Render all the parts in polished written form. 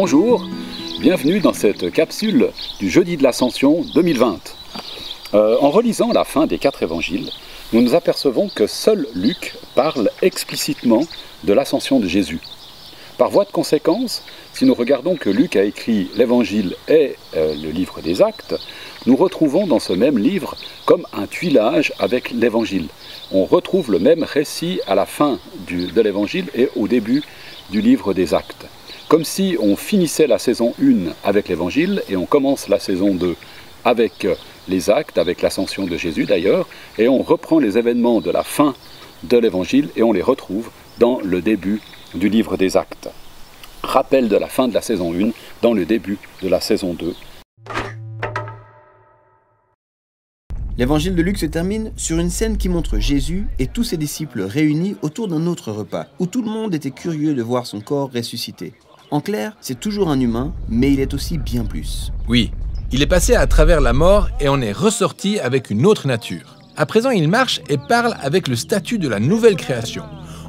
Bonjour, bienvenue dans cette capsule du jeudi de l'Ascension 2020. En relisant la fin des 4 évangiles, nous nous apercevons que seul Luc parle explicitement de l'ascension de Jésus. Par voie de conséquence, si nous regardons que Luc a écrit l'évangile et le livre des Actes, nous retrouvons dans ce même livre comme un tuilage avec l'évangile. On retrouve le même récit à la fin de l'évangile et au début du livre des Actes. Comme si on finissait la saison 1 avec l'évangile et on commence la saison 2 avec les Actes, avec l'ascension de Jésus d'ailleurs, et on reprend les événements de la fin de l'évangile et on les retrouve dans le début du livre des Actes. Rappel de la fin de la saison 1 dans le début de la saison 2. L'évangile de Luc se termine sur une scène qui montre Jésus et tous ses disciples réunis autour d'un autre repas, où tout le monde était curieux de voir son corps ressuscité. En clair, c'est toujours un humain, mais il est aussi bien plus. Oui, il est passé à travers la mort et en est ressorti avec une autre nature. À présent, il marche et parle avec le statut de la nouvelle création.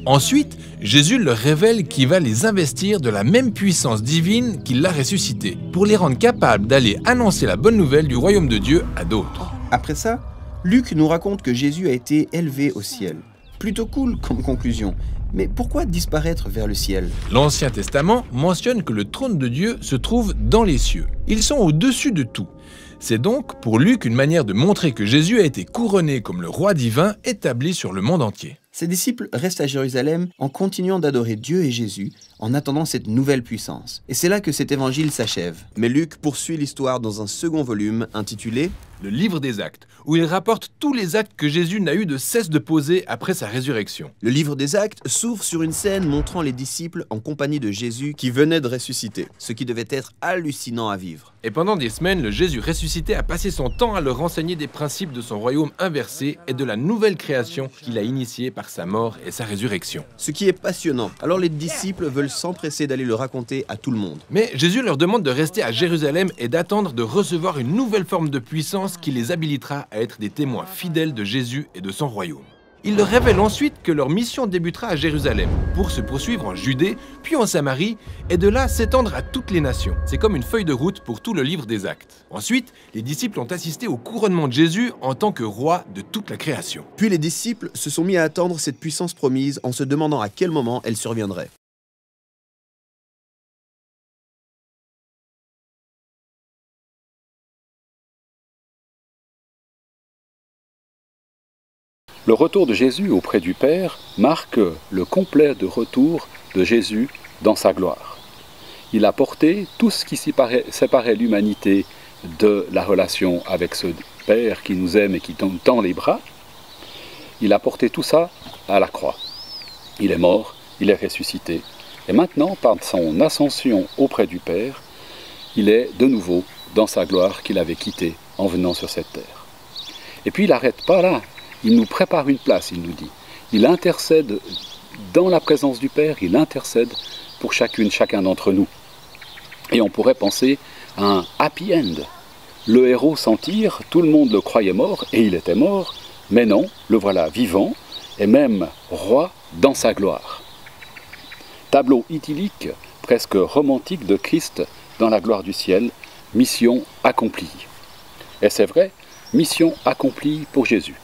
Ensuite, Jésus leur révèle qu'il va les investir de la même puissance divine qu'il l'a ressuscité, pour les rendre capables d'aller annoncer la bonne nouvelle du royaume de Dieu à d'autres. Après ça, Luc nous raconte que Jésus a été élevé au ciel. Plutôt cool comme conclusion, mais pourquoi disparaître vers le ciel? L'Ancien Testament mentionne que le trône de Dieu se trouve dans les cieux. Ils sont au-dessus de tout. C'est donc pour Luc une manière de montrer que Jésus a été couronné comme le roi divin établi sur le monde entier. Ses disciples restent à Jérusalem en continuant d'adorer Dieu et Jésus en attendant cette nouvelle puissance. Et c'est là que cet évangile s'achève. Mais Luc poursuit l'histoire dans un second volume intitulé Le livre des Actes, où il rapporte tous les actes que Jésus n'a eu de cesse de poser après sa résurrection. Le livre des Actes s'ouvre sur une scène montrant les disciples en compagnie de Jésus qui venait de ressusciter, ce qui devait être hallucinant à vivre. Et pendant des semaines, le Jésus ressuscité a passé son temps à leur enseigner des principes de son royaume inversé et de la nouvelle création qu'il a initiée par sa mort et sa résurrection. Ce qui est passionnant. Alors les disciples veulent s'empresser d'aller le raconter à tout le monde. Mais Jésus leur demande de rester à Jérusalem et d'attendre de recevoir une nouvelle forme de puissance qui les habilitera à être des témoins fidèles de Jésus et de son royaume. Il leur révèle ensuite que leur mission débutera à Jérusalem, pour se poursuivre en Judée, puis en Samarie, et de là s'étendre à toutes les nations. C'est comme une feuille de route pour tout le livre des Actes. Ensuite, les disciples ont assisté au couronnement de Jésus en tant que roi de toute la création. Puis les disciples se sont mis à attendre cette puissance promise en se demandant à quel moment elle surviendrait. Le retour de Jésus auprès du Père marque le complet de retour de Jésus dans sa gloire. Il a porté tout ce qui séparait l'humanité de la relation avec ce Père qui nous aime et qui nous tend les bras. Il a porté tout ça à la croix. Il est mort, il est ressuscité. Et maintenant, par son ascension auprès du Père, il est de nouveau dans sa gloire qu'il avait quittée en venant sur cette terre. Et puis il n'arrête pas là. Il nous prépare une place, il nous dit. Il intercède dans la présence du Père, il intercède pour chacun d'entre nous. Et on pourrait penser à un happy end. Le héros s'en tire, tout le monde le croyait mort, et il était mort, mais non, le voilà vivant, et même roi dans sa gloire. Tableau idyllique, presque romantique de Christ dans la gloire du ciel, mission accomplie. Et c'est vrai, mission accomplie pour Jésus.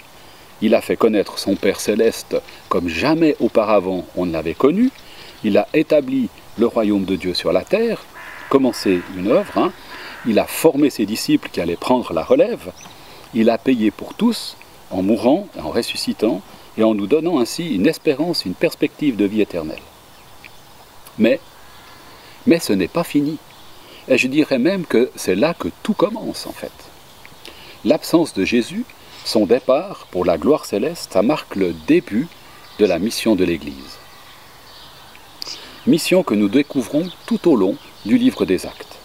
Il a fait connaître son Père céleste comme jamais auparavant on ne l'avait connu. Il a établi le royaume de Dieu sur la terre, commencé une œuvre. Il a formé ses disciples qui allaient prendre la relève. Il a payé pour tous en mourant, en ressuscitant et en nous donnant ainsi une espérance, une perspective de vie éternelle. Mais ce n'est pas fini. Et je dirais même que c'est là que tout commence en fait. L'absence de Jésus, son départ pour la gloire céleste, ça marque le début de la mission de l'Église. Mission que nous découvrons tout au long du livre des Actes.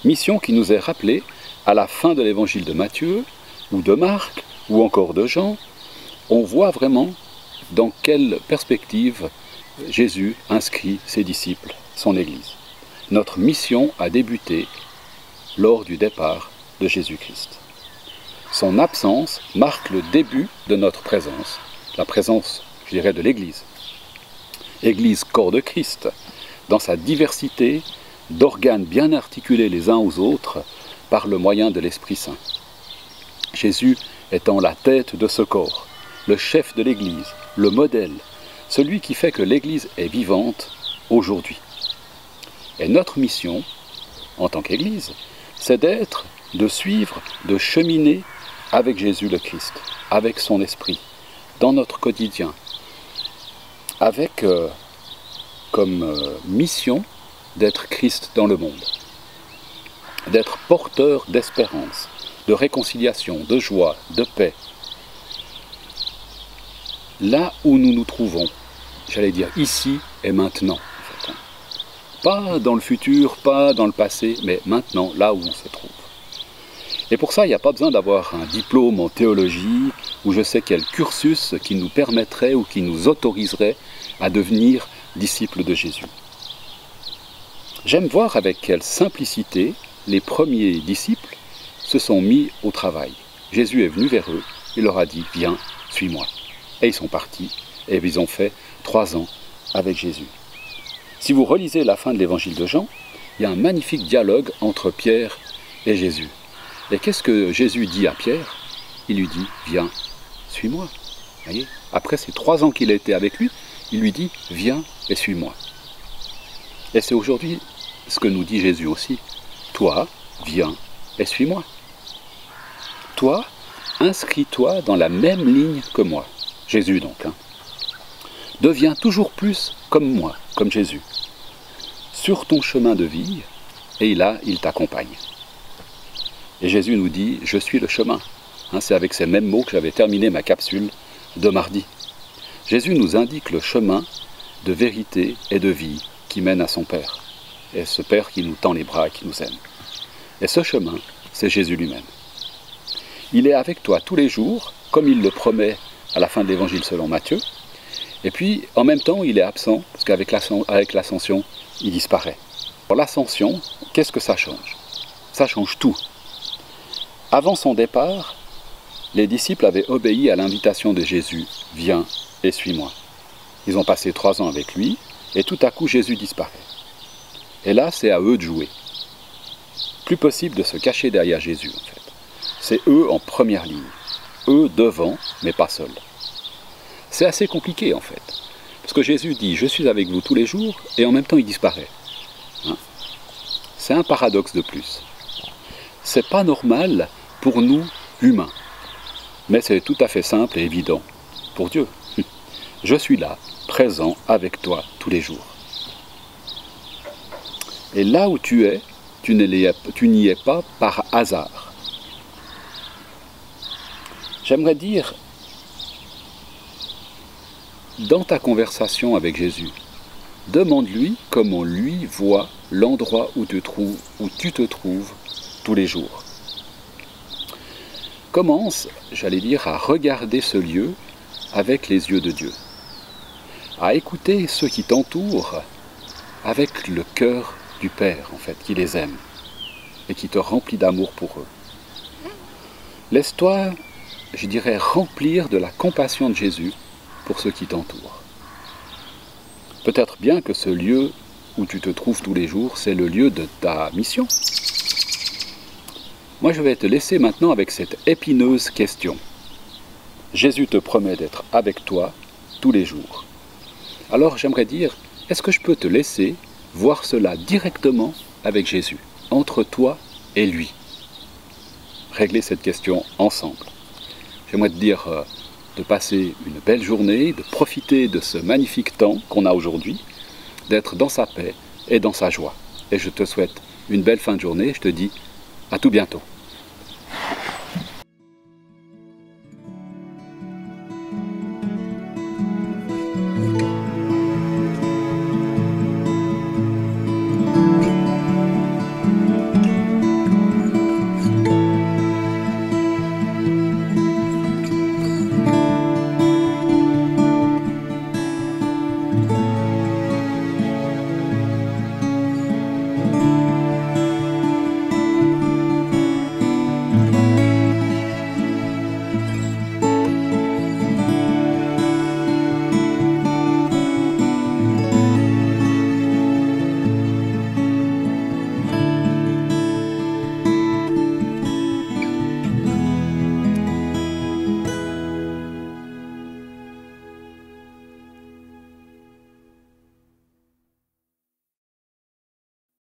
Mission qui nous est rappelée à la fin de l'évangile de Matthieu, ou de Marc, ou encore de Jean. On voit vraiment dans quelle perspective Jésus inscrit ses disciples, son Église. Notre mission a débuté lors du départ de Jésus-Christ. Son absence marque le début de notre présence, la présence, je dirais, de l'Église. Église corps de Christ, dans sa diversité d'organes bien articulés les uns aux autres par le moyen de l'Esprit Saint. Jésus étant la tête de ce corps, le chef de l'Église, le modèle, celui qui fait que l'Église est vivante aujourd'hui. Et notre mission, en tant qu'Église, c'est d'être, de suivre, de cheminer avec Jésus le Christ, avec son Esprit, dans notre quotidien, avec comme mission d'être Christ dans le monde, d'être porteur d'espérance, de réconciliation, de joie, de paix. Là où nous nous trouvons, j'allais dire ici et maintenant, en fait. Pas dans le futur, pas dans le passé, mais maintenant, là où on se trouve. Et pour ça, il n'y a pas besoin d'avoir un diplôme en théologie ou je sais quel cursus qui nous permettrait ou qui nous autoriserait à devenir disciples de Jésus. J'aime voir avec quelle simplicité les premiers disciples se sont mis au travail. Jésus est venu vers eux, il leur a dit « Viens, suis-moi ». Et ils sont partis et ils ont fait 3 ans avec Jésus. Si vous relisez la fin de l'évangile de Jean, il y a un magnifique dialogue entre Pierre et Jésus. Et qu'est-ce que Jésus dit à Pierre? Il lui dit « Viens, suis-moi ». Voyez, après ces 3 ans qu'il a été avec lui, il lui dit « Viens et suis-moi ». Et c'est aujourd'hui ce que nous dit Jésus aussi. Toi, viens et suis-moi. Toi, inscris-toi dans la même ligne que moi. Jésus donc. Deviens toujours plus comme moi, comme Jésus. Sur ton chemin de vie, et là, il t'accompagne. Et Jésus nous dit, je suis le chemin. C'est avec ces mêmes mots que j'avais terminé ma capsule de mardi. Jésus nous indique le chemin de vérité et de vie qui mène à son Père. Et ce Père qui nous tend les bras et qui nous aime. Et ce chemin, c'est Jésus lui-même. Il est avec toi tous les jours, comme il le promet à la fin de l'évangile selon Matthieu. Et puis, en même temps, il est absent, parce qu'avec l'ascension, il disparaît. Pour l'ascension, qu'est-ce que ça change? Ça change tout. Avant son départ, les disciples avaient obéi à l'invitation de Jésus, « Viens et suis-moi ». Ils ont passé 3 ans avec lui, et tout à coup, Jésus disparaît. Et là, c'est à eux de jouer. Plus possible de se cacher derrière Jésus, en fait. C'est eux en première ligne. Eux devant, mais pas seuls. C'est assez compliqué, en fait. Parce que Jésus dit, je suis avec vous tous les jours, et en même temps, il disparaît. C'est un paradoxe de plus. C'est pas normal pour nous, humains. Mais c'est tout à fait simple et évident pour Dieu. Je suis là, présent avec toi tous les jours. Et là où tu es, tu n'y es pas par hasard. J'aimerais dire, dans ta conversation avec Jésus, demande-lui comment lui voit l'endroit où tu te trouves tous les jours. Commence, j'allais dire, à regarder ce lieu avec les yeux de Dieu. À écouter ceux qui t'entourent avec le cœur du Père, en fait, qui les aime et qui te remplit d'amour pour eux. Laisse-toi, je dirais, remplir de la compassion de Jésus pour ceux qui t'entourent. Peut-être bien que ce lieu où tu te trouves tous les jours, c'est le lieu de ta mission. Moi, je vais te laisser maintenant avec cette épineuse question. Jésus te promet d'être avec toi tous les jours. Alors, j'aimerais dire, est-ce que je peux te laisser voir cela directement avec Jésus, entre toi et lui? Régler cette question ensemble. J'aimerais te dire de passer une belle journée, de profiter de ce magnifique temps qu'on a aujourd'hui, d'être dans sa paix et dans sa joie. Et je te souhaite une belle fin de journée. Je te dis à tout bientôt.